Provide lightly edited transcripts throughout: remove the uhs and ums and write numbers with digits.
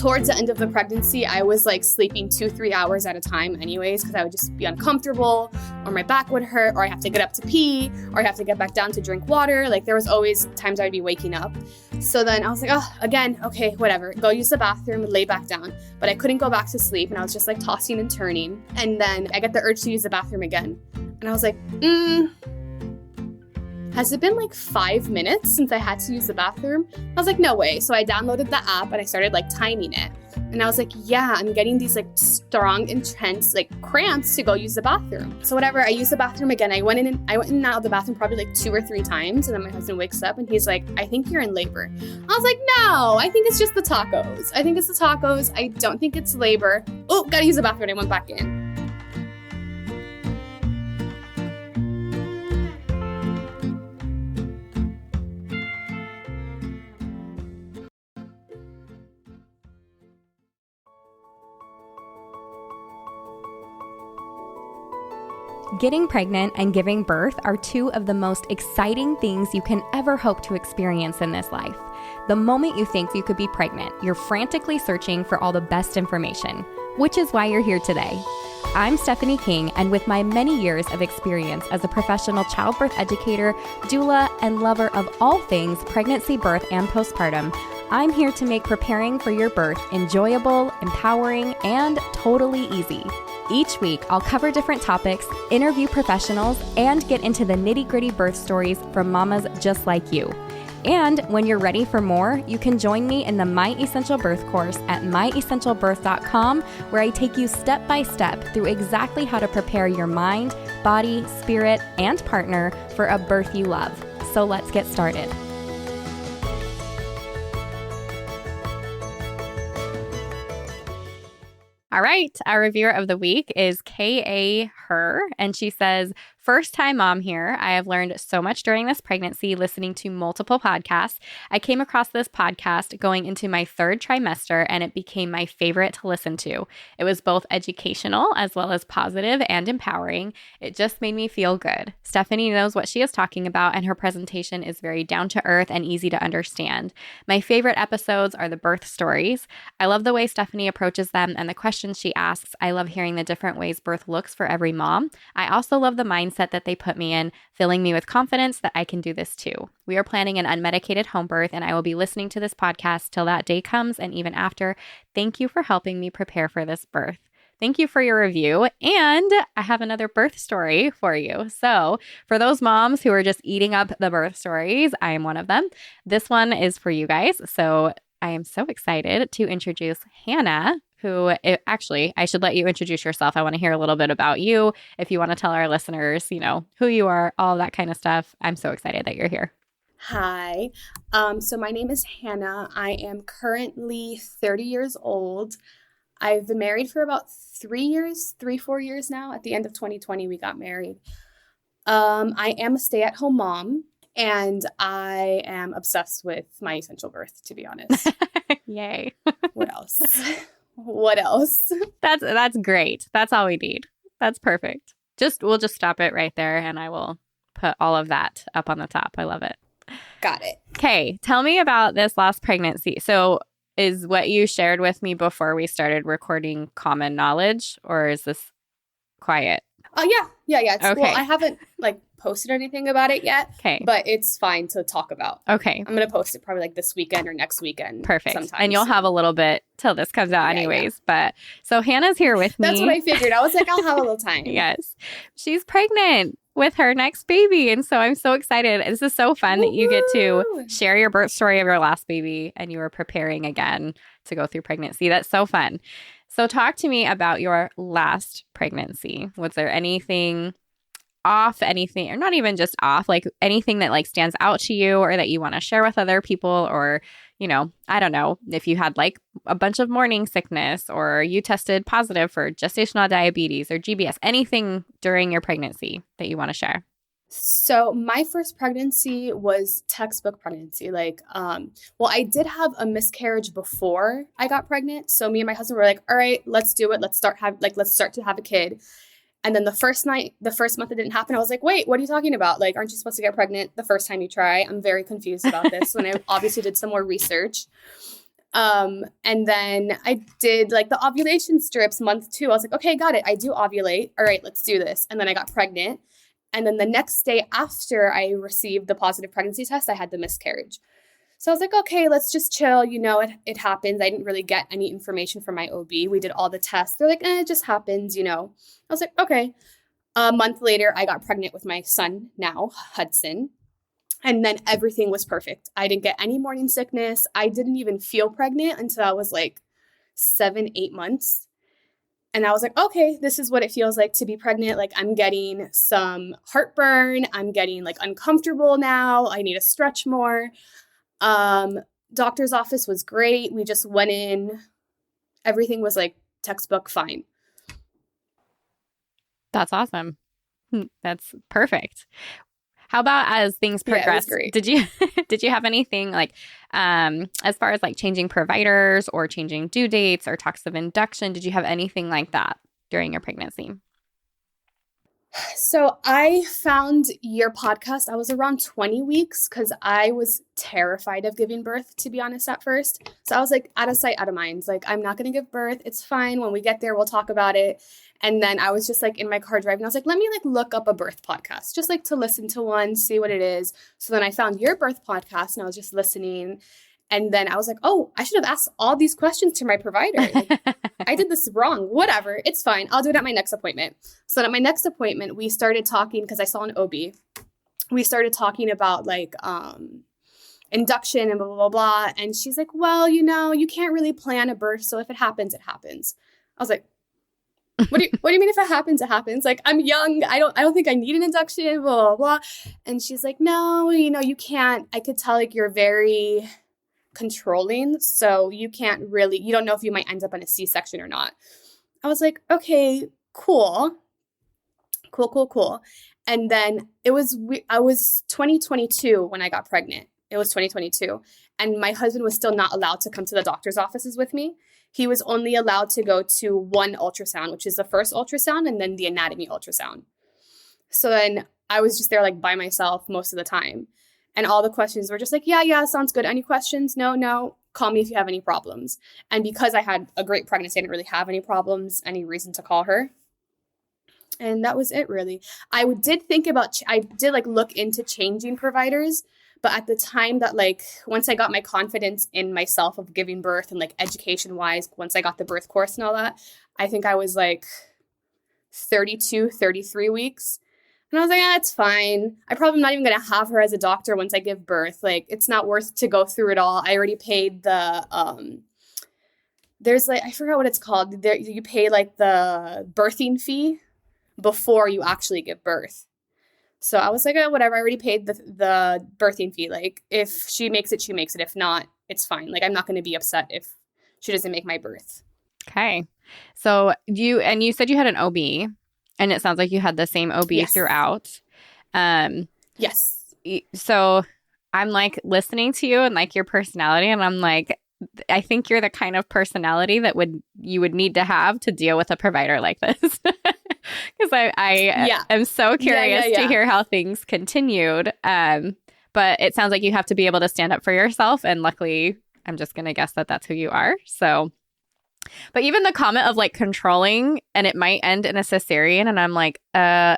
towards the end of the pregnancy, I was like sleeping 2-3 hours at a time anyways, because I would just be uncomfortable, or my back would hurt, or I have to get up to pee, or I have to get back down to drink water. Like there was always times I'd be waking up. So then I was like, oh, again, okay, whatever. Go use the bathroom and lay back down. But I couldn't go back to sleep, and I was just like tossing and turning. And then I get the urge to use the bathroom again. And I was like, has it been like 5 minutes since I had to use the bathroom? I was like, no way. So I downloaded the app and I started like timing it. And I was like, yeah, I'm getting these like strong, intense like cramps to go use the bathroom. So whatever, I used the bathroom again. I went in and out of the bathroom probably like 2 or 3 times. And then my husband wakes up and he's like, I think you're in labor. I was like, no, I think it's just the tacos. I don't think it's labor. Oh, gotta use the bathroom. I went back in. Getting pregnant and giving birth are 2 of the most exciting things you can ever hope to experience in this life. The moment you think you could be pregnant, you're frantically searching for all the best information, which is why you're here today. I'm Stephanie King, and with my many years of experience as a professional childbirth educator, doula, and lover of all things pregnancy, birth, and postpartum, I'm here to make preparing for your birth enjoyable, empowering, and totally easy. Each week, I'll cover different topics, interview professionals, and get into the nitty-gritty birth stories from mamas just like you. And when you're ready for more, you can join me in the My Essential Birth course at myessentialbirth.com, where I take you step by step through exactly how to prepare your mind, body, spirit, and partner for a birth you love. So let's get started. All right, our reviewer of the week is K.A. Her, and she says, first time mom here. I have learned so much during this pregnancy, listening to multiple podcasts. I came across this podcast going into my 3rd trimester, and it became my favorite to listen to. It was both educational as well as positive and empowering. It just made me feel good. Stephanie knows what she is talking about, and her presentation is very down to earth and easy to understand. My favorite episodes are the birth stories. I love the way Stephanie approaches them and the questions she asks. I love hearing the different ways birth looks for every mom. I also love the mindset that they put me in, filling me with confidence that I can do this too. We are planning an unmedicated home birth, and I will be listening to this podcast till that day comes and even after. Thank you for helping me prepare for this birth. Thank you for your review. And I have another birth story for you. So for those moms who are just eating up the birth stories, I am one of them. This one is for you guys. So I am so excited to introduce Hana, who actually, I should let you introduce yourself. I want to hear a little bit about you. If you want to tell our listeners, who you are, all that kind of stuff. I'm so excited that you're here. Hi. So my name is Hana. I am currently 30 years old. I've been married for about 4 years now. At the end of 2020, we got married. I am a stay-at-home mom, and I am obsessed with My Essential Birth, to be honest. Yay. What else? That's great. That's all we need. That's perfect. We'll just stop it right there, and I will put all of that up on the top. I love it. Got it. Okay. Tell me about this last pregnancy. So is what you shared with me before we started recording common knowledge, or is this quiet? Yeah. It's okay. Well, I haven't posted anything about it yet. Okay. But it's fine to talk about. Okay. I'm going to post it probably this weekend or next weekend. Perfect. Sometime. And you'll have a little bit till this comes out anyways. Yeah. But so Hannah's here with me. That's what I figured. I was like, I'll have a little time. Yes. She's pregnant with her next baby. And so I'm so excited. This is so fun that you get to share your birth story of your last baby and you are preparing again to go through pregnancy. That's so fun. So talk to me about your last pregnancy. Was there anything off, or not even just off, anything that stands out to you or that you want to share with other people, or, I don't know, if you had a bunch of morning sickness or you tested positive for gestational diabetes or GBS, anything during your pregnancy that you want to share. So my first pregnancy was textbook pregnancy. I did have a miscarriage before I got pregnant. So me and my husband were like, all right, let's do it. Let's start to have a kid. And then the first month it didn't happen. I was like, wait, what are you talking about? Aren't you supposed to get pregnant the first time you try? I'm very confused about this when I obviously did some more research. And then I did like the ovulation strips month 2. I was like, okay, got it. I do ovulate. All right, let's do this. And then I got pregnant. And then the next day after I received the positive pregnancy test, I had the miscarriage. So I was like, okay, let's just chill. You know, it happens. I didn't really get any information from my OB. We did all the tests. They're like, it just happens, you know. I was like, okay. A month later, I got pregnant with my son now, Hudson. And then everything was perfect. I didn't get any morning sickness. I didn't even feel pregnant until I was like 7-8 months. And I was like, okay, this is what it feels like to be pregnant. Like I'm getting some heartburn. I'm getting like uncomfortable now. I need to stretch more. Doctor's office was great. We just went in. Everything was like textbook fine. That's awesome. That's perfect. How about as things progressed, did you have anything like as far as like changing providers or changing due dates or talks of induction? Did you have anything like that during your pregnancy? So I found your podcast. I was around 20 weeks because I was terrified of giving birth, to be honest, at first. So I was like, out of sight, out of mind. Like, I'm not going to give birth. It's fine. When we get there, we'll talk about it. And then I was just like in my car driving. I was like, let me like look up a birth podcast, just like to listen to one, see what it is. So then I found your birth podcast and I was just listening. And then I was like, oh, I should have asked all these questions to my provider. Like, I did this wrong. Whatever. It's fine. I'll do it at my next appointment. So at my next appointment, we started talking because I saw an OB. We started talking about like induction and blah, blah, blah, blah. And she's like, well, you know, you can't really plan a birth. So if it happens, it happens. I was like, what do you mean if it happens, it happens? Like, I'm young. I don't think I need an induction, blah, blah, blah. And she's like, no, you know, you can't. I could tell like you're very controlling. So you can't really, you don't know if you might end up in a C-section or not. I was like, okay, cool. And then I was 2022 when I got pregnant. It was 2022. And my husband was still not allowed to come to the doctor's offices with me. He was only allowed to go to one ultrasound, which is the first ultrasound and then the anatomy ultrasound. So then I was just there like by myself most of the time. And all the questions were just like, yeah, sounds good. Any questions? No. Call me if you have any problems. And because I had a great pregnancy, I didn't really have any problems, any reason to call her. And that was it, really. I did like look into changing providers. But at the time that like, once I got my confidence in myself of giving birth and like education wise, once I got the birth course and all that, I think I was like 32, 33 weeks. And I was like, it's fine. I'm probably not even going to have her as a doctor once I give birth. Like, it's not worth to go through it all. I already paid the, there's like, I forgot what it's called. There, you pay like the birthing fee before you actually give birth. So I was like, oh, whatever. I already paid the birthing fee. Like, if she makes it, she makes it. If not, it's fine. Like, I'm not going to be upset if she doesn't make my birth. Okay. So you said you had an OB. And it sounds like you had the same OB throughout. Yes. So I'm like listening to you and like your personality. And I'm like, I think you're the kind of personality that you would need to have to deal with a provider like this. Because I am so curious to hear how things continued. But it sounds like you have to be able to stand up for yourself. And luckily, I'm just going to guess that that's who you are. So. But even the comment of like controlling and it might end in a cesarean. And I'm like,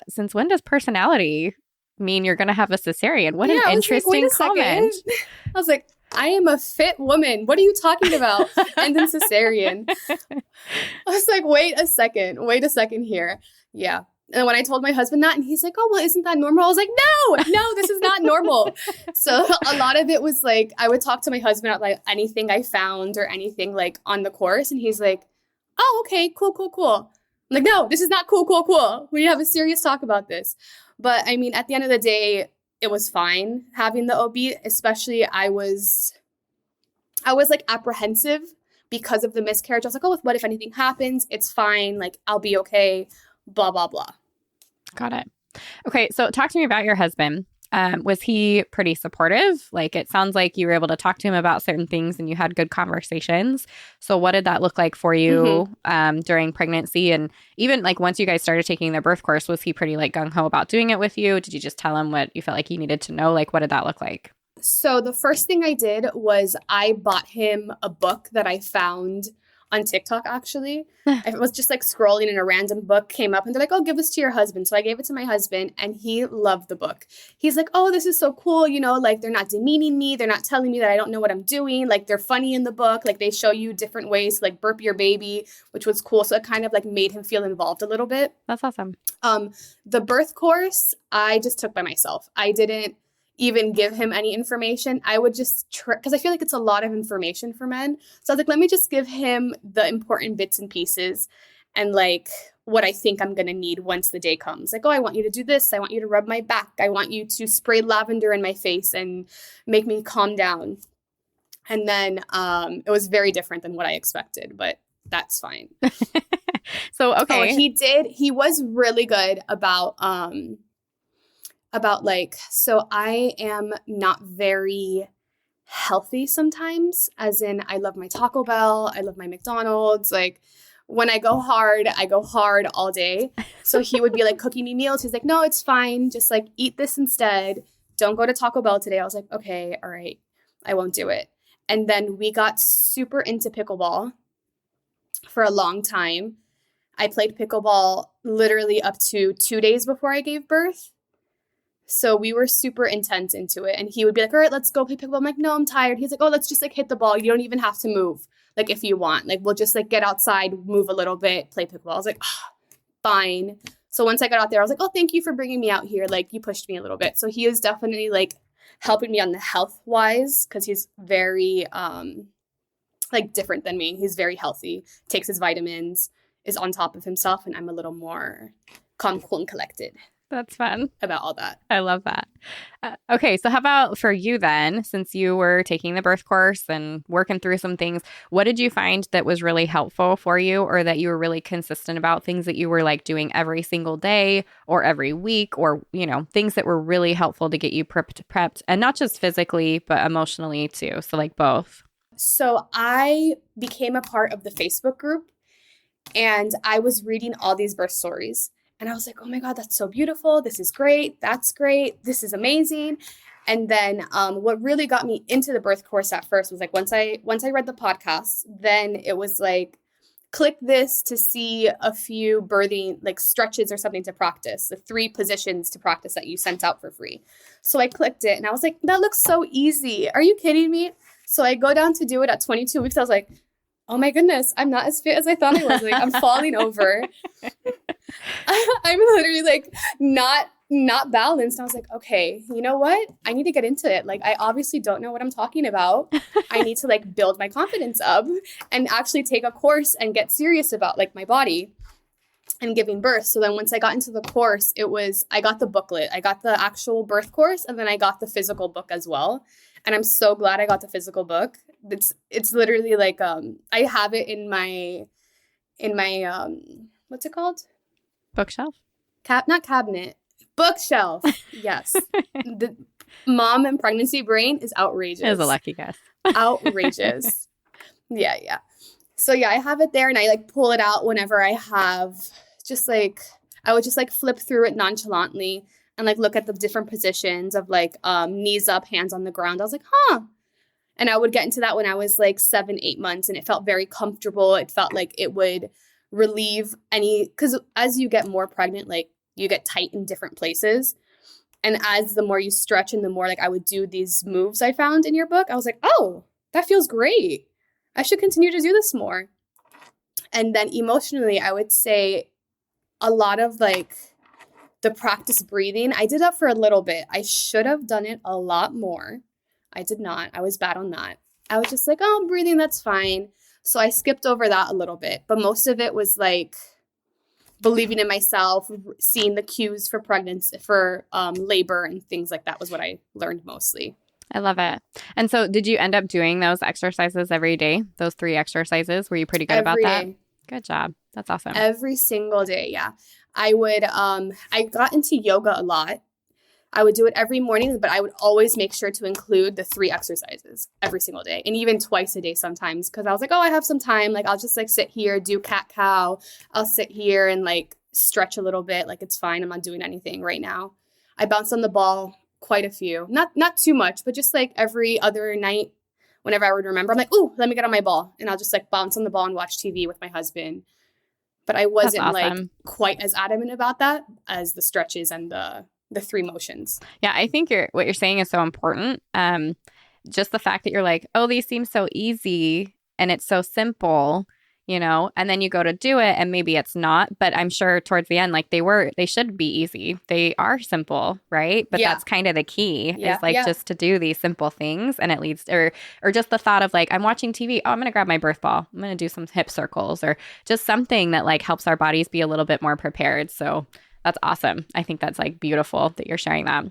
since when does personality mean you're going to have a cesarean? What an interesting comment. I was like, I am a fit woman. What are you talking about? And then cesarean. I was like, wait a second here. Yeah. And when I told my husband that, and he's like, oh, well, isn't that normal? I was like, no, this is not normal. So a lot of it was like, I would talk to my husband about like anything I found or anything like on the course. And he's like, oh, okay, cool. I'm like, no, this is not cool. We need to have a serious talk about this. But I mean, at the end of the day, it was fine having the OB, especially I was like apprehensive because of the miscarriage. I was like, oh, what if anything happens? It's fine. Like, I'll be okay. Blah, blah, blah. Got it. Okay. So talk to me about your husband. Was he pretty supportive? Like, it sounds like you were able to talk to him about certain things and you had good conversations. So what did that look like for you during pregnancy? And even like once you guys started taking the birth course, was he pretty like gung-ho about doing it with you? Did you just tell him what you felt like he needed to know? Like, what did that look like? So the first thing I did was I bought him a book that I found on TikTok, actually. I was just like scrolling and a random book came up and they're like, oh, give this to your husband. So I gave it to my husband and he loved the book. He's like, oh, this is so cool. You know, like they're not demeaning me. They're not telling me that I don't know what I'm doing. Like they're funny in the book. Like they show you different ways to like burp your baby, which was cool. So it kind of like made him feel involved a little bit. That's awesome. The birth course, I just took by myself. I didn't even give him any information. I would just because I feel like it's a lot of information for men. So I was like, let me just give him the important bits and pieces and like what I think I'm going to need once the day comes. Like, oh, I want you to do this. I want you to rub my back. I want you to spray lavender in my face and make me calm down. And then it was very different than what I expected, but that's fine. So, okay. Oh, he was really good about like, so I am not very healthy sometimes, as in I love my Taco Bell, I love my McDonald's. Like when I go hard all day. So he would be like cooking me meals. He's like, no, it's fine. Just like eat this instead. Don't go to Taco Bell today. I was like, okay, all right, I won't do it. And then we got super into pickleball for a long time. I played pickleball literally up to 2 days before I gave birth. So we were super intense into it. And he would be like, all right, let's go play pickleball. I'm like, no, I'm tired. He's like, oh, let's just like hit the ball. You don't even have to move. Like if you want, like we'll just like get outside, move a little bit, play pickleball. I was like, oh, fine. So once I got out there, I was like, oh, thank you for bringing me out here. Like you pushed me a little bit. So he is definitely like helping me on the health wise because he's very like different than me. He's very healthy, takes his vitamins, is on top of himself. And I'm a little more calm, cool, and collected. That's fun. About all that. I love that. Okay, so how about for you then, since you were taking the birth course and working through some things, what did you find that was really helpful for you or that you were really consistent about, things that you were like doing every single day or every week or, you know, things that were really helpful to get you prepped and not just physically, but emotionally too. So like both. So I became a part of the Facebook group and I was reading all these birth stories. And I was like, oh my God, that's so beautiful. This is great. That's great. This is amazing. And then what really got me into the birth course at first was like, once I read the podcast, then it was like, click this to see a few birthing like stretches or something to practice, the 3 positions to practice that you sent out for free. So I clicked it and I was like, that looks so easy. Are you kidding me? So I go down to do it at 22 weeks. I was like, oh my goodness, I'm not as fit as I thought I was. Like I'm falling over. I'm literally like not balanced. I was like, okay, you know what? I need to get into it. Like I obviously don't know what I'm talking about. I need to like build my confidence up and actually take a course and get serious about like my body and giving birth. So then once I got into the course, I got the booklet. I got the actual birth course and then I got the physical book as well. And I'm so glad I got the physical book. It's literally like I have it in my what's it called? Bookshelf? Not cabinet. Bookshelf. Yes. The mom and pregnancy brain is outrageous. It was a lucky guess. Outrageous. Yeah. So yeah, I have it there and I like pull it out whenever I have I would just like flip through it nonchalantly and like look at the different positions of like knees up, hands on the ground. I was like, huh. And I would get into that when I was like 7-8 months and it felt very comfortable. It felt like it would relieve because as you get more pregnant, like you get tight in different places. And as the more you stretch and the more like I would do these moves I found in your book, I was like, oh, that feels great. I should continue to do this more. And then emotionally, I would say a lot of like the practice breathing, I did that for a little bit. I should have done it a lot more. I did not. I was bad on that. I was just like, oh, I'm breathing, that's fine. So I skipped over that a little bit. But most of it was like believing in myself, seeing the cues for pregnancy, for labor and things like that was what I learned mostly. I love it. And so did you end up doing those exercises every day? Those 3 exercises? Were you pretty good about that? Day. Good job. That's awesome. Every single day, yeah. I would, I got into yoga a lot. I would do it every morning, but I would always make sure to include the 3 exercises every single day and even twice a day sometimes because I was like, oh, I have some time. Like, I'll just like sit here, do cat-cow. I'll sit here and like stretch a little bit. Like, it's fine. I'm not doing anything right now. I bounced on the ball quite a few. Not too much, but just like every other night, whenever I would remember, I'm like, ooh, let me get on my ball. And I'll just like bounce on the ball and watch TV with my husband. But I wasn't like quite as adamant about that as the stretches and the 3 motions. Yeah, I think what you're saying is so important. Just the fact that you're like, oh, these seem so easy and it's so simple, you know, and then you go to do it and maybe it's not. But I'm sure towards the end, like they should be easy. They are simple, right? But that's kind of the key is like just to do these simple things. And it leads or just the thought of like, I'm watching TV. Oh, I'm going to grab my birth ball. I'm going to do some hip circles or just something that like helps our bodies be a little bit more prepared. So that's awesome. I think that's like beautiful that you're sharing that.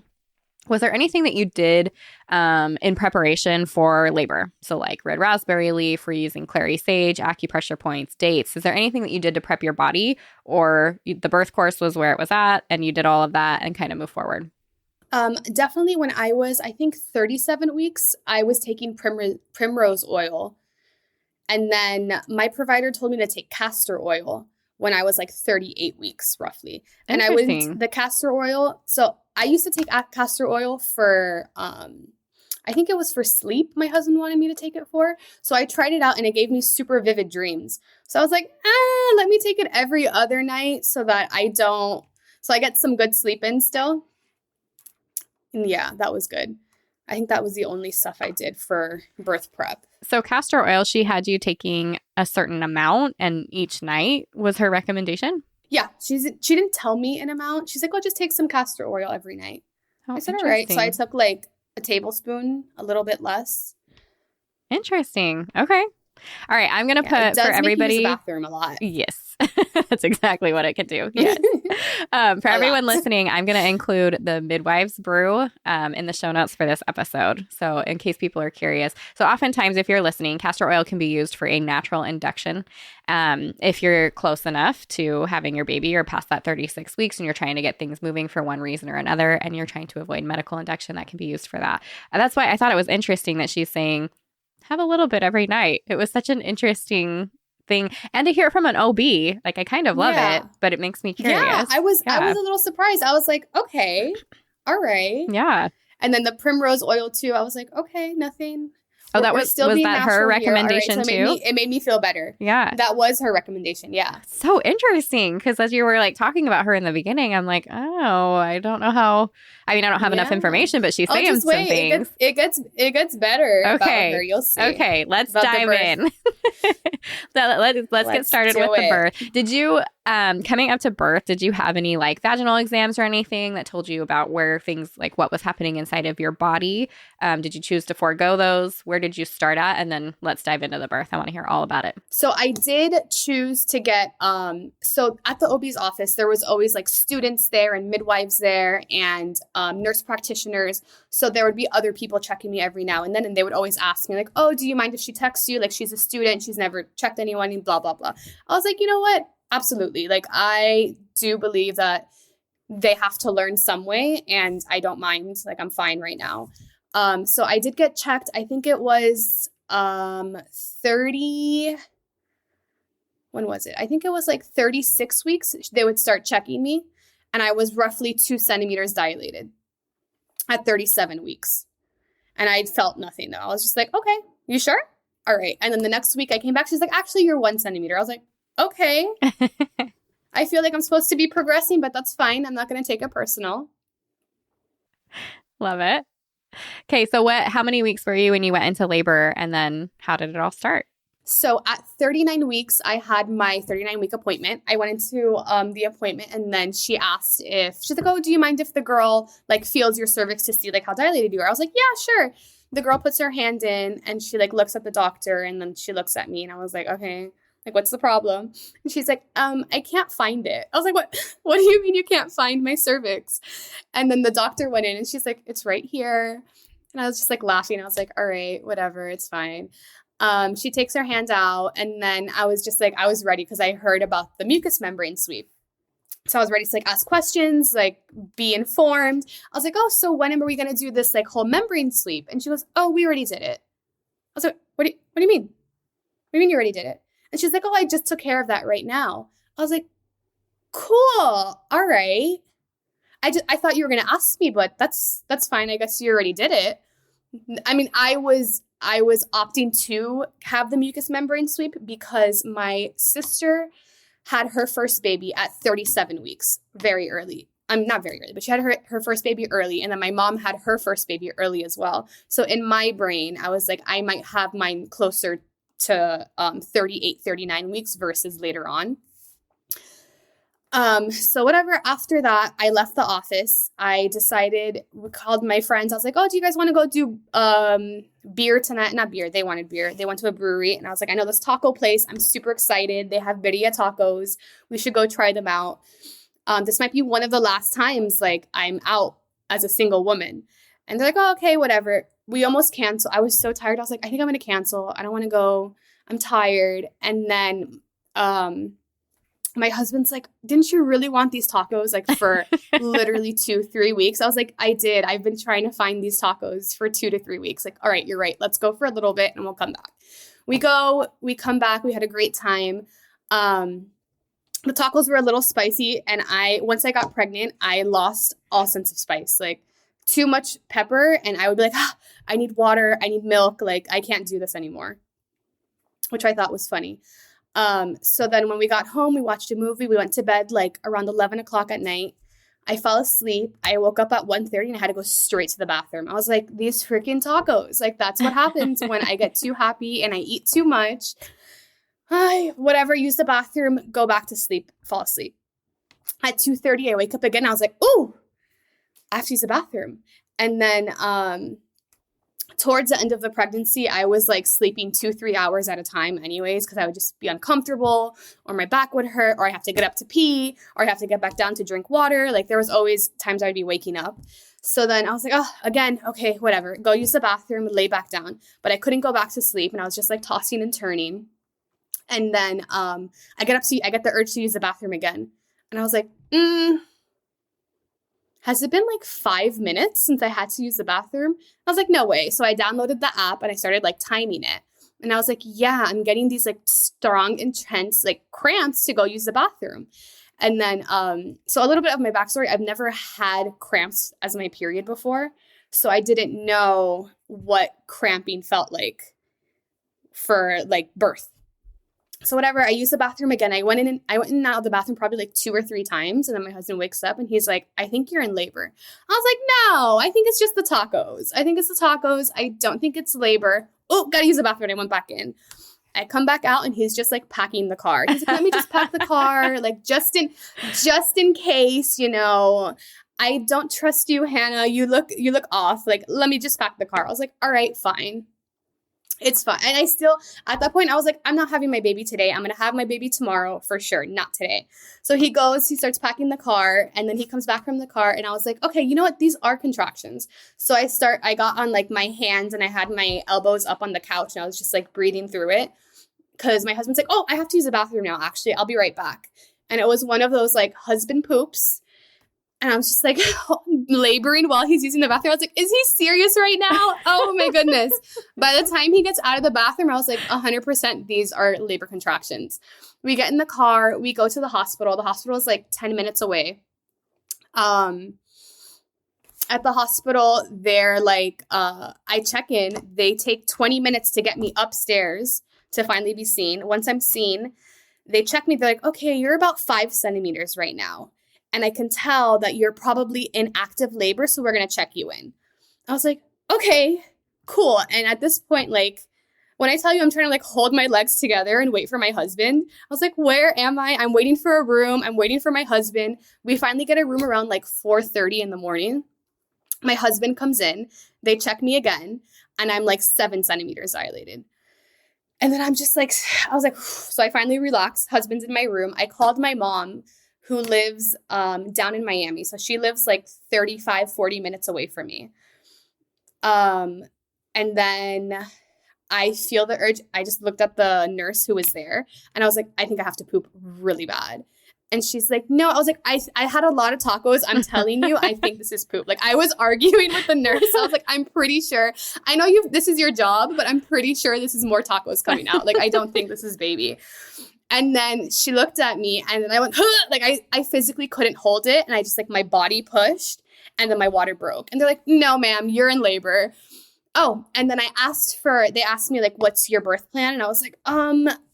Was there anything that you did in preparation for labor? So like red raspberry leaf, we're using clary sage, acupressure points, dates. Is there anything that you did to prep your body, or the birth course was where it was at and you did all of that and kind of move forward? Definitely when I was, I think 37 weeks, I was taking primrose oil. And then my provider told me to take castor oil when I was like 38 weeks roughly. And I went the castor oil. So I used to take castor oil for, I think it was for sleep. My husband wanted me to take it for. So I tried it out and it gave me super vivid dreams. So I was like, let me take it every other night so that I get some good sleep in still. And yeah, that was good. I think that was the only stuff I did for birth prep. So castor oil, she had you taking a certain amount and each night was her recommendation? Yeah. She didn't tell me an amount. She's like, oh, just take some castor oil every night. I said, all right. So I took like a tablespoon, a little bit less. Interesting. Okay. All right. I'm going to put for everybody. Use the bathroom a lot. Yes. That's exactly what it could do. Yes. For everyone listening, I'm going to include the Midwives Brew in the show notes for this episode. So in case people are curious. So oftentimes if you're listening, castor oil can be used for a natural induction. If you're close enough to having your baby or past that 36 weeks and you're trying to get things moving for one reason or another and you're trying to avoid medical induction, that can be used for that. And that's why I thought it was interesting that she's saying, have a little bit every night. It was such an interesting thing. And to hear it from an OB, like I kind of love it, but it makes me curious. Yeah, I was a little surprised. I was like, okay, all right. Yeah. And then the primrose oil too. I was like, okay, nothing. Oh, was that her recommendation right, so too? It made me feel better. Yeah. That was her recommendation. Yeah. So interesting. Because as you were like talking about her in the beginning, I'm like, oh, I don't know how. I mean, I don't have enough information, but she's saying some things. It gets better about her. You'll see. Okay. Let's dive in. Let's get started with the birth. Did you, coming up to birth, did you have any like vaginal exams or anything that told you about where things, like what was happening inside of your body? Did you choose to forego those? Where did you start at? And then let's dive into the birth. I want to hear all about it. So I did choose to get, so at the OB's office, there was always like students there and midwives there and nurse practitioners. So there would be other people checking me every now and then. And they would always ask me like, oh, do you mind if she texts you? Like she's a student. She's never checked anyone and blah, blah, blah. I was like, you know what? Absolutely. Like I do believe that they have to learn some way and I don't mind. Like I'm fine right now. So I did get checked. I think it was 30. When was it? I think it was like 36 weeks. They would start checking me. And I was roughly 2 centimeters dilated at 37 weeks. And I felt nothing though. I was just like, okay, you sure? All right. And then the next week I came back. She's like, actually, you're 1 centimeter. I was like, okay. I feel like I'm supposed to be progressing, but that's fine. I'm not going to take it personal. Love it. Okay. So how many weeks were you when you went into labor, and then how did it all start? So at 39 weeks, I had my 39-week appointment. I went into the appointment and then she's like, oh, do you mind if the girl like feels your cervix to see like how dilated you are? I was like, yeah, sure. The girl puts her hand in and she like looks at the doctor and then she looks at me and I was like, okay, like what's the problem? And she's like, I can't find it. I was like, what do you mean you can't find my cervix? And then the doctor went in and she's like, it's right here. And I was just like laughing. I was like, all right, whatever, it's fine. She takes her hand out and then I was just like, I was ready because I heard about the mucous membrane sweep. So I was ready to like ask questions, like be informed. I was like, oh, so when are we going to do this like whole membrane sweep? And she goes, oh, we already did it. I was like, what do you mean? What do you mean you already did it? And she's like, oh, I just took care of that right now. I was like, cool. All right. I thought you were going to ask me, but that's fine. I guess you already did it. I mean, I was opting to have the mucous membrane sweep because my sister had her first baby at 37 weeks, very early. Not very early, but she had her first baby early. And then my mom had her first baby early as well. So in my brain, I was like, I might have mine closer to 38, 39 weeks versus later on. So whatever, after that, I left the office. I we called my friends. I was like, oh, do you guys want to go do beer tonight? Not beer. They wanted beer. They went to a brewery. And I was like, I know this taco place. I'm super excited. They have birria tacos. We should go try them out. This might be one of the last times like I'm out as a single woman. And they're like, oh, okay, whatever. We almost canceled. I was so tired. I was like, I think I'm going to cancel. I don't want to go. I'm tired. And then my husband's like, didn't you really want these tacos like for literally 2-3 weeks? I was like, I did. I've been trying to find these tacos for 2 to 3 weeks. Like, all right, you're right. Let's go for a little bit and we'll come back. We come back. We had a great time. The tacos were a little spicy. And once I got pregnant, I lost all sense of spice, like too much pepper. And I would be like, I need water. I need milk. Like, I can't do this anymore, which I thought was funny. So then when we got home, we watched a movie. We went to bed like around 11 o'clock at night. I fell asleep. I woke up at 1:30 and I had to go straight to the bathroom. I was like, these freaking tacos. Like, that's what happens when I get too happy and I eat too much. Whatever, use the bathroom, go back to sleep, fall asleep. At 2:30, I wake up again. I was like, ooh, I have to use the bathroom. And then towards the end of the pregnancy, I was like sleeping 2-3 hours at a time anyways, because I would just be uncomfortable or my back would hurt or I have to get up to pee or I have to get back down to drink water. Like, there was always times I'd be waking up. So then I was like, oh, again, okay, whatever. Go use the bathroom, lay back down. But I couldn't go back to sleep and I was just like tossing and turning. And then I get the urge to use the bathroom again. And I was like, has it been like 5 minutes since I had to use the bathroom? I was like, no way. So I downloaded the app and I started like timing it. And I was like, yeah, I'm getting these like strong, intense like cramps to go use the bathroom. And then, so a little bit of my backstory, I've never had cramps as my period before. So I didn't know what cramping felt like for like birth. So whatever, I used the bathroom again. I went in and out of the bathroom probably like 2 or 3 times. And then my husband wakes up and he's like, I think you're in labor. I was like, no, I think it's just the tacos. I don't think it's labor. Oh, gotta use the bathroom. I went back in. I come back out and he's just like packing the car. He's like, let me just pack the car. Like just in case, you know, I don't trust you, Hannah. You look off. Like, let me just pack the car. I was like, all right, fine. It's fine. And I still, at that point, I was like, I'm not having my baby today. I'm going to have my baby tomorrow for sure. Not today. So he starts packing the car and then he comes back from the car and I was like, okay, you know what? These are contractions. So I got on like my hands and I had my elbows up on the couch and I was just like breathing through it because my husband's like, oh, I have to use the bathroom now. Actually, I'll be right back. And it was one of those like husband poops. And I was just like laboring while he's using the bathroom. I was like, is he serious right now? Oh my goodness. By the time he gets out of the bathroom, I was like, 100% these are labor contractions. We get in the car. We go to the hospital. The hospital is like 10 minutes away. At the hospital, they're like, I check in. They take 20 minutes to get me upstairs to finally be seen. Once I'm seen, they check me. They're like, okay, you're about 5 centimeters right now. And I can tell that you're probably in active labor, so we're going to check you in. I was like, okay, cool. And at this point, like, when I tell you I'm trying to, like, hold my legs together and wait for my husband, I was like, where am I? I'm waiting for a room. I'm waiting for my husband. We finally get a room around, like, 4:30 in the morning. My husband comes in. They check me again, and I'm, like, 7 centimeters dilated. And then I'm just, like, I was like, so I finally relaxed. Husband's in my room. I called my mom, who lives down in Miami. So she lives like 35-40 minutes away from me. And then I feel the urge. I just looked at the nurse who was there and I was like, I think I have to poop really bad. And she's like, no. I was like, I had a lot of tacos. I'm telling you, I think this is poop. Like, I was arguing with the nurse. I was like, I'm pretty sure. I know this is your job, but I'm pretty sure this is more tacos coming out. Like, I don't think this is baby. And then she looked at me and then I went, huh! Like I physically couldn't hold it. And I just like my body pushed and then my water broke. And they're like, no, ma'am, you're in labor. Oh, and then they asked me like, what's your birth plan? And I was like,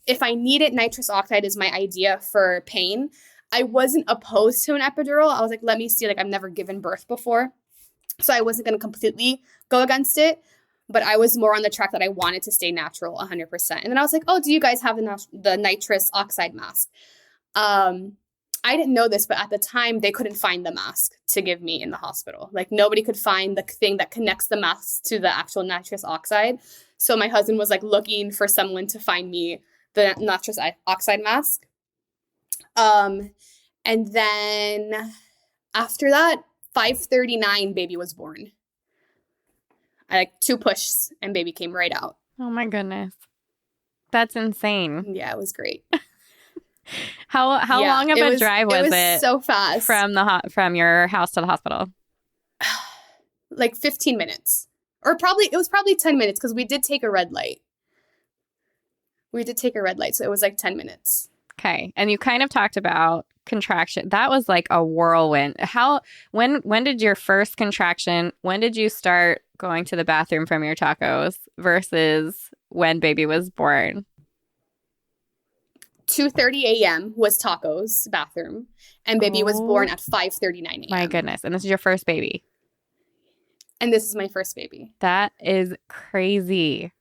if I need it, nitrous oxide is my idea for pain. I wasn't opposed to an epidural. I was like, let me see, like I've never given birth before. So I wasn't going to completely go against it. But I was more on the track that I wanted to stay natural 100%. And then I was like, oh, do you guys have the nitrous oxide mask? I didn't know this, but at the time, they couldn't find the mask to give me in the hospital. Like, nobody could find the thing that connects the mask to the actual nitrous oxide. So my husband was, like, looking for someone to find me the nitrous oxide mask. And then after that, 5:39, baby was born. I like 2 pushes and baby came right out. Oh my goodness. That's insane. Yeah, it was great. How long of a drive was it? It was so fast. From your house to the hospital? Like 15 minutes. Or it was probably 10 minutes because we did take a red light. So it was like 10 minutes. Okay. And you kind of talked about contraction. That was like a whirlwind. When did your first contraction, when did you start going to the bathroom from your tacos versus when baby was born? 2:30 a.m. was tacos bathroom and baby was born at 5:39 a.m. My goodness. And this is your first baby. And this is my first baby. That is crazy.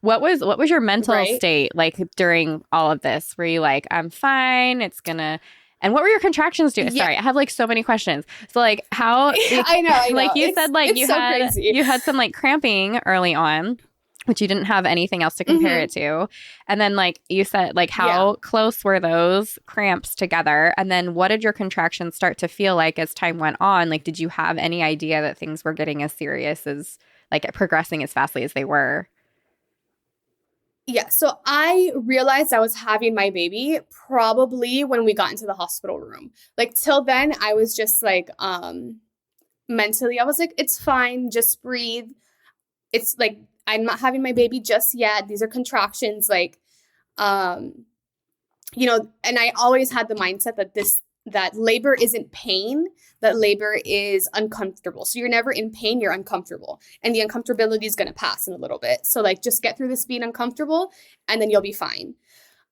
What was your mental state like during all of this? Were you like, I'm fine, and what were your contractions doing? Yeah. Sorry, I have like so many questions. So like how I know. Like you said like you had some like cramping early on, which you didn't have anything else to compare it to. And then like you said, like how close were those cramps together? And then what did your contractions start to feel like as time went on? Like, did you have any idea that things were getting as serious as like progressing as fastly as they were? Yeah, so I realized I was having my baby probably when we got into the hospital room. Like till then, I was just like, mentally, I was like, it's fine, just breathe. It's like, I'm not having my baby just yet. These are contractions, like, and I always had the mindset that labor isn't pain, that labor is uncomfortable. So you're never in pain, you're uncomfortable. And the uncomfortability is going to pass in a little bit. So like, just get through this being uncomfortable and then you'll be fine.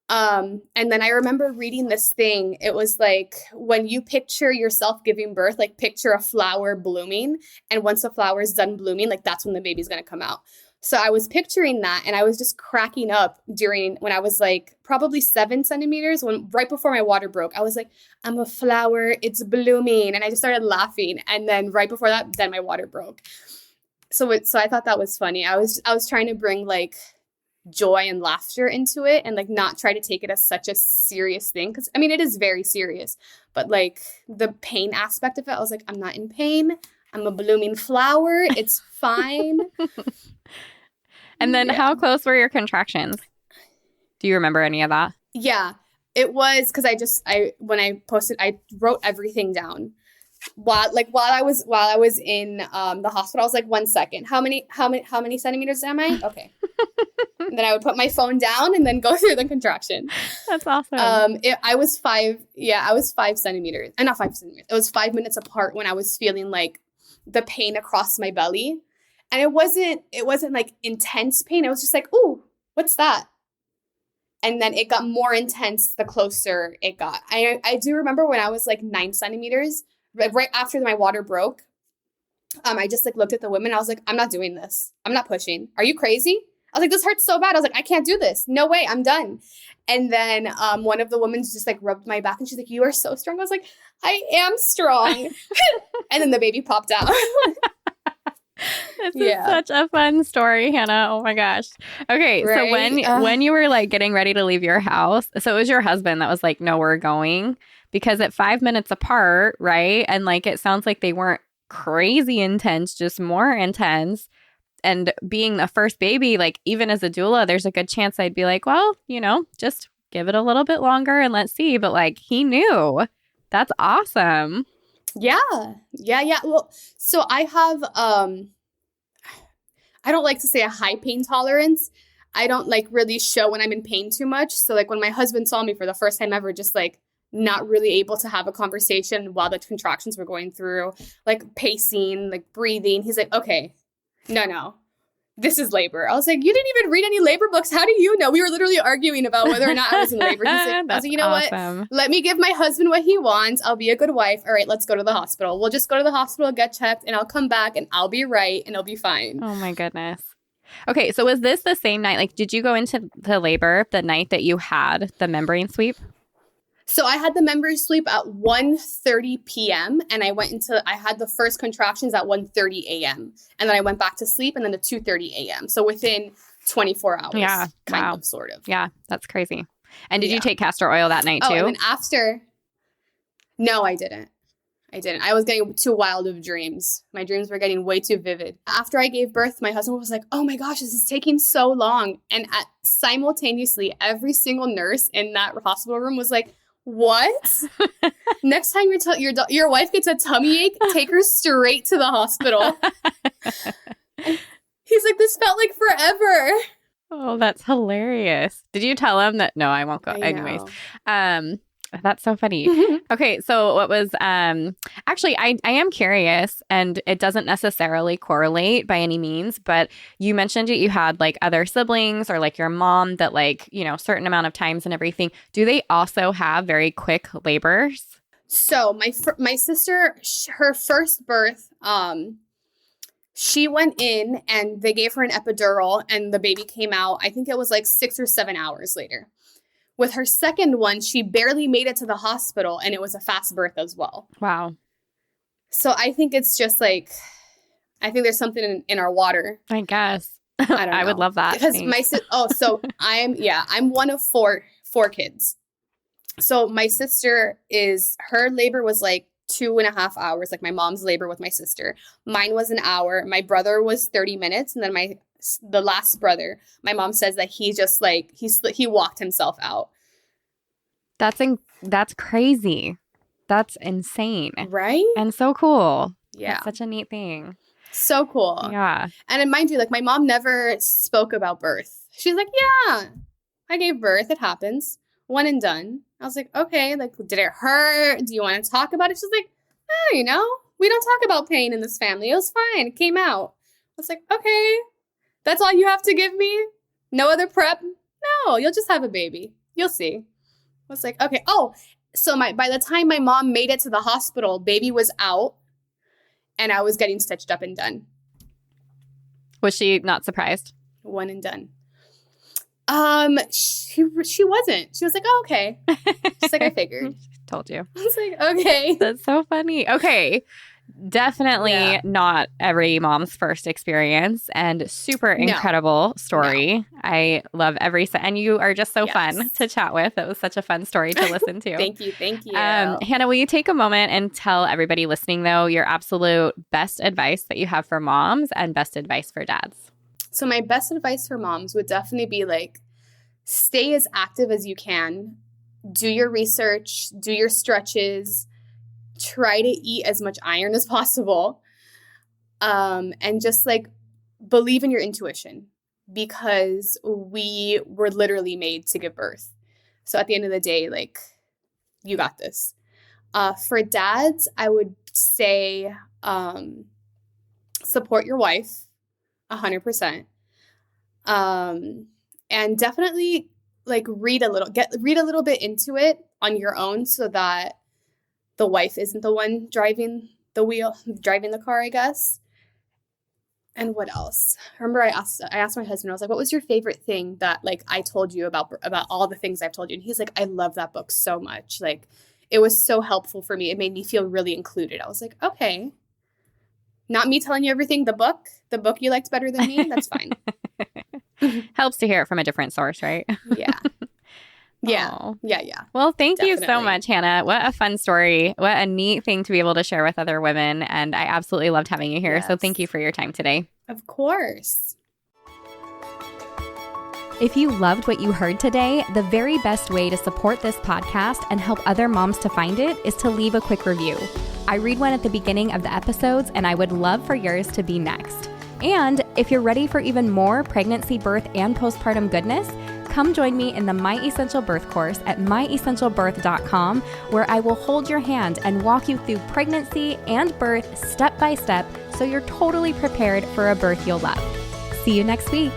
And then I remember reading this thing. It was like, when you picture yourself giving birth, like picture a flower blooming. And once the flower is done blooming, like that's when the baby's going to come out. So I was picturing that and I was just cracking up when I was like probably 7 centimeters, right before my water broke. I was like, I'm a flower, it's blooming. And I just started laughing. And then right before that, then my water broke. So I thought that was funny. I was trying to bring like joy and laughter into it and like not try to take it as such a serious thing. Cause I mean, it is very serious, but like the pain aspect of it, I was like, I'm not in pain. I'm a blooming flower. It's fine. And then how close were your contractions? Do you remember any of that? Yeah, it was because when I posted, I wrote everything down. While I was in the hospital, I was like, 1 second. How many centimeters am I? Okay. And then I would put my phone down and then go through the contraction. That's awesome. I was 5 centimeters. Not 5 centimeters. It was 5 minutes apart when I was feeling like the pain across my belly. And it wasn't like intense pain. It was just like, ooh, what's that? And then it got more intense the closer it got. I do remember when I was like 9 centimeters, right after my water broke, I just like looked at the women. I was like, I'm not doing this. I'm not pushing. Are you crazy? I was like, this hurts so bad. I was like, I can't do this. No way. I'm done. And then one of the women just like rubbed my back and she's like, you are so strong. I was like, I am strong. And then the baby popped out. This is such a fun story, Hannah. Oh my gosh. Okay, right? So when you were like getting ready to leave your house, so it was your husband that was like, no, we're going, because at 5 minutes apart, right? And like it sounds like they weren't crazy intense, just more intense. And being the first baby, like even as a doula, there's a good chance I'd be like, well, just give it a little bit longer and let's see. But like he knew. That's awesome. Yeah. Well, so I have, I don't like to say a high pain tolerance. I don't like really show when I'm in pain too much. So like when my husband saw me for the first time ever, just like not really able to have a conversation while the contractions were going through, like pacing, like breathing, he's like, okay, no, this is labor. I was like, you didn't even read any labor books. How do you know? We were literally arguing about whether or not I was in labor. He's like, I was like, you know awesome. what? Let me give my husband what he wants. I'll be a good wife. All right, let's go to the hospital. We'll just go to the hospital, get checked, and I'll come back and I'll be right and it'll be fine. Oh my goodness. Okay, so was this the same night? Like, did you go into the labor the night that you had the membrane sweep? So I had the membrane sweep at 1:30 p.m. and I had the first contractions at 1:30 a.m. And then I went back to sleep and then at 2:30 a.m. So within 24 hours. Yeah. Kind of, sort of. Yeah, that's crazy. And did you take castor oil that night too? And then after, no, I didn't. I was getting too wild of dreams. My dreams were getting way too vivid. After I gave birth, my husband was like, oh my gosh, this is taking so long. And simultaneously, every single nurse in that hospital room was like, what? Next time your wife gets a tummy ache, take her straight to the hospital. He's like, this felt like forever. Oh, that's hilarious. Did you tell him that? No, I won't go. Anyways, that's so funny. Okay, so what was actually I am curious, and it doesn't necessarily correlate by any means, but you mentioned you had like other siblings or like your mom that like, you know, certain amount of times and everything. Do they also have very quick labors? So my sister, her first birth, she went in and they gave her an epidural and the baby came out. I think it was like 6 or 7 hours later. With her second one, she barely made it to the hospital, and it was a fast birth as well. Wow. So I think it's just like, I think there's something in our water. I guess. I don't know. I would love that. Because so I'm one of four kids. So my sister her labor was like 2.5 hours, like my mom's labor with my sister. Mine was an hour. My brother was 30 minutes, and then the last brother, my mom says that he just like he walked himself out. That's crazy. That's insane. Right? And so cool. Yeah. That's such a neat thing. So cool. Yeah. And mind you, like my mom never spoke about birth. She's like, yeah, I gave birth. It happens. One and done. I was like, okay, like, did it hurt? Do you want to talk about it? She's like, we don't talk about pain in this family. It was fine. It came out. I was like, okay. That's all you have to give me? No other prep? No, you'll just have a baby. You'll see. I was like, okay. Oh, so by the time my mom made it to the hospital, baby was out and I was getting stitched up and done. Was she not surprised? One and done. She wasn't. She was like, oh, okay. Just like I figured. Told you. I was like, okay. That's so funny. Okay. Definitely not every mom's first experience, and super incredible story. No. I love and you are just so fun to chat with. It was such a fun story to listen to. Thank you. Hannah, will you take a moment and tell everybody listening though your absolute best advice that you have for moms and best advice for dads? So my best advice for moms would definitely be like, stay as active as you can, do your research, do your stretches, try to eat as much iron as possible, and just like believe in your intuition, because we were literally made to give birth. So at the end of the day, like, you got this. For dads, I would say support your wife 100%. And definitely like read a little bit into it on your own, so that the wife isn't the one driving the car, I guess. And what else? I remember I asked my husband, I was like, what was your favorite thing that like I told you about all the things I've told you? And he's like, I love that book so much. Like, it was so helpful for me. It made me feel really included. I was like, okay. Not me telling you everything. The book you liked better than me. That's fine. Helps to hear it from a different source, right? Yeah. Yeah. Aww. Yeah. Well, thank Definitely. you so much, Hannah. What a fun story. What a neat thing to be able to share with other women. And I absolutely loved having you here. Yes. So thank you for your time today. Of course. If you loved what you heard today, the very best way to support this podcast and help other moms to find it is to leave a quick review. I read one at the beginning of the episodes, and I would love for yours to be next. And if you're ready for even more pregnancy, birth, and postpartum goodness, come join me in the My Essential Birth course at myessentialbirth.com, where I will hold your hand and walk you through pregnancy and birth step by step so you're totally prepared for a birth you'll love. See you next week.